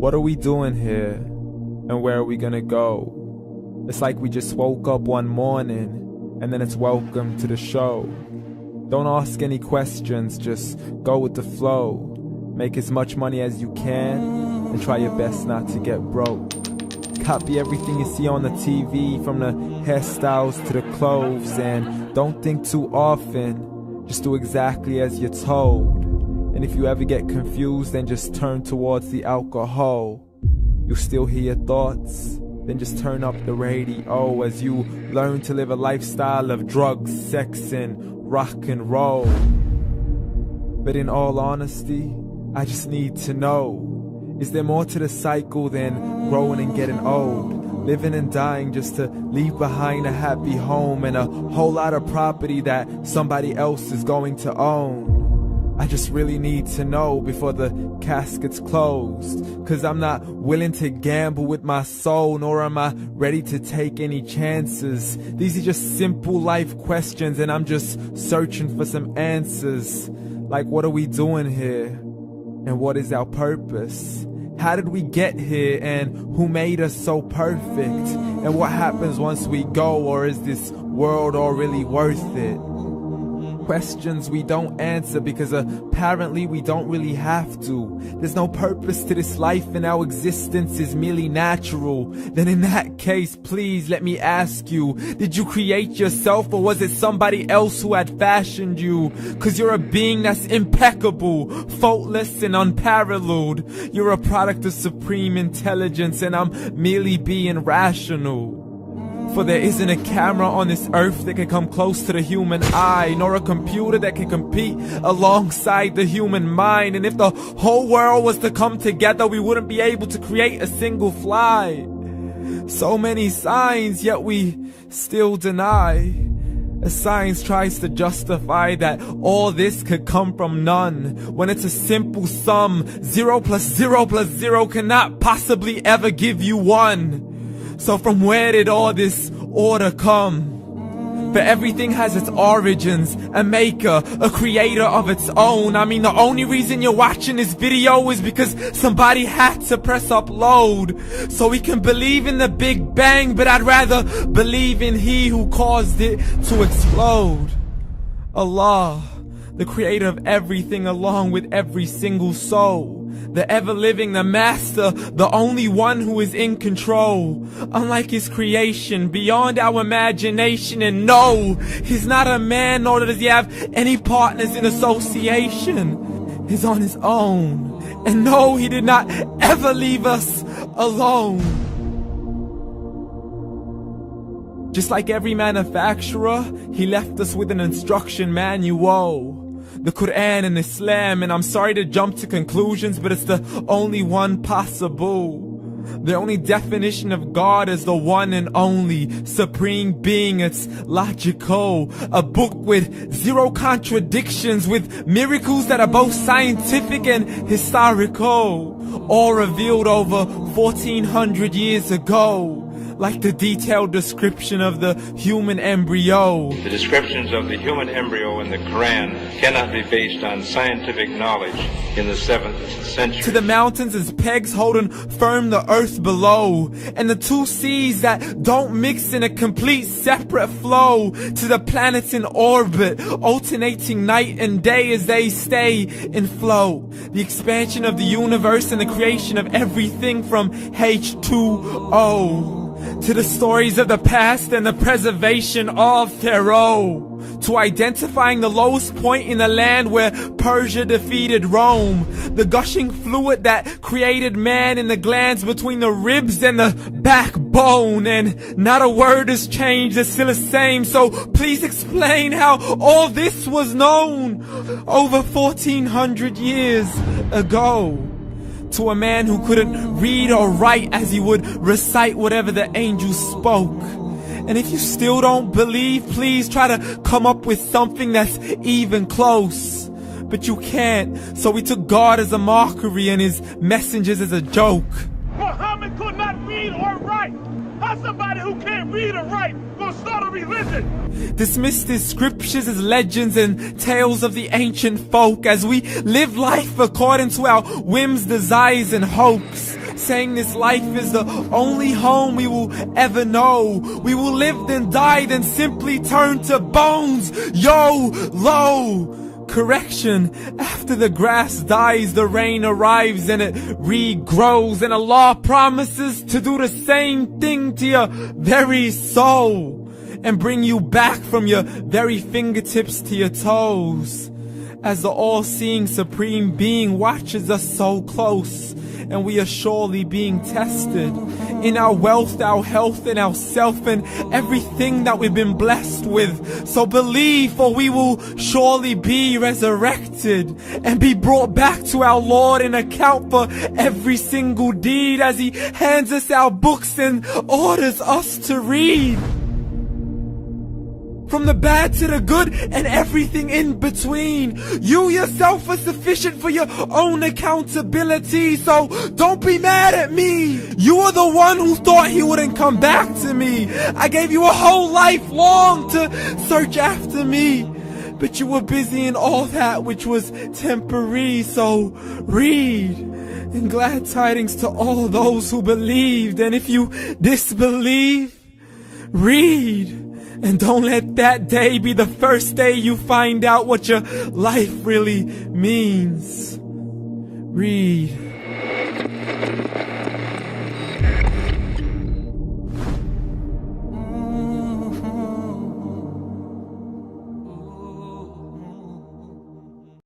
What are we doing here? And where are we gonna go? It's like we just woke up one morning and then it's welcome to the show. Don't ask any questions, just go with the flow. Make as much money as you can and try your best not to get broke. Copy everything you see on the TV, from the hairstyles to the clothes, and don't think too often, just do exactly as you're told. And if you ever get confused, then just turn towards the alcohol. You'll still hear your thoughts, then just turn up the radio as you learn to live a lifestyle of drugs, sex, and rock and roll. But in all honesty, I just need to know, is there more to the cycle than growing and getting old? Living and dying just to leave behind a happy home and a whole lot of property that somebody else is going to own. I just really need to know before the casket's closed, 'cause I'm not willing to gamble with my soul, nor am I ready to take any chances. These are just simple life questions and I'm just searching for some answers. Like, what are we doing here? And what is our purpose? How did we get here, and who made us so perfect? And what happens once we go, or is this world all really worth it? Questions we don't answer because apparently we don't really have to. There's no purpose to this life and our existence is merely natural. Then in that case, please let me ask you, did you create yourself, or was it somebody else who had fashioned you? 'Cause you're a being that's impeccable, faultless and unparalleled. You're a product of supreme intelligence and I'm merely being rational. For there isn't a camera on this earth that can come close to the human eye, nor a computer that can compete alongside the human mind. And if the whole world was to come together, we wouldn't be able to create a single fly. So many signs, yet we still deny. As science tries to justify that all this could come from none, when it's a simple sum. 0 plus 0 plus 0 cannot possibly ever give you 1. So from where did all this order come? For everything has its origins, a maker, a creator of its own. I mean, the only reason you're watching this video is because somebody had to press upload. So we can believe in the Big Bang, but I'd rather believe in He who caused it to explode. Allah, the creator of everything along with every single soul. The ever-living, the master, the only one who is in control. Unlike his creation, beyond our imagination. And no, he's not a man, nor does he have any partners in association. He's on his own. And no, he did not ever leave us alone. Just like every manufacturer, he left us with an instruction manual. The Quran and Islam, and I'm sorry to jump to conclusions, but it's the only one possible. The only definition of God is the one and only supreme being. It's logical, a book with 0 contradictions, with miracles that are both scientific and historical, all revealed over 1400 years ago. Like the detailed description of the human embryo. The descriptions of the human embryo in the Quran cannot be based on scientific knowledge in the 7th century. To the mountains as pegs holding firm the earth below, and the 2 seas that don't mix in a complete separate flow. To the planets in orbit, alternating night and day as they stay in flow. The expansion of the universe and the creation of everything from H2O. To the stories of the past and the preservation of Pharaoh. To identifying the lowest point in the land where Persia defeated Rome. The gushing fluid that created man in the glands between the ribs and the backbone. And not a word has changed, it's still the same. So please explain how all this was known over 1400 years ago. To a man who couldn't read or write as he would recite whatever the angels spoke. And if you still don't believe, please try to come up with something that's even close. But you can't, so we took God as a mockery and his messengers as a joke. Muhammad could not read or write. How somebody who can't read or write gonna start a religion? Dismissed his scriptures as legends and tales of the ancient folk as we live life according to our whims, desires, and hopes. saying this life is the only home we will ever know. We will live then die, then simply turn to bones. YOLO! Correction, after the grass dies, the rain arrives and it regrows, and Allah promises to do the same thing to your very soul and bring you back from your very fingertips to your toes, as the all-seeing supreme being watches us so close, and we are surely being tested in our wealth, our health, and our self, and everything that we've been blessed with. So believe, for we will surely be resurrected and be brought back to our Lord and account for every single deed, as He hands us our books and orders us to read. From the bad to the good and everything in between. You yourself are sufficient for your own accountability, so don't be mad at me. You are the one who thought He wouldn't come back to me. I gave you a whole life long to search after me, but you were busy in all that which was temporary. So read, and glad tidings to all those who believed. And if you disbelieve, read. And don't let that day be the first day you find out what your life really means. Read.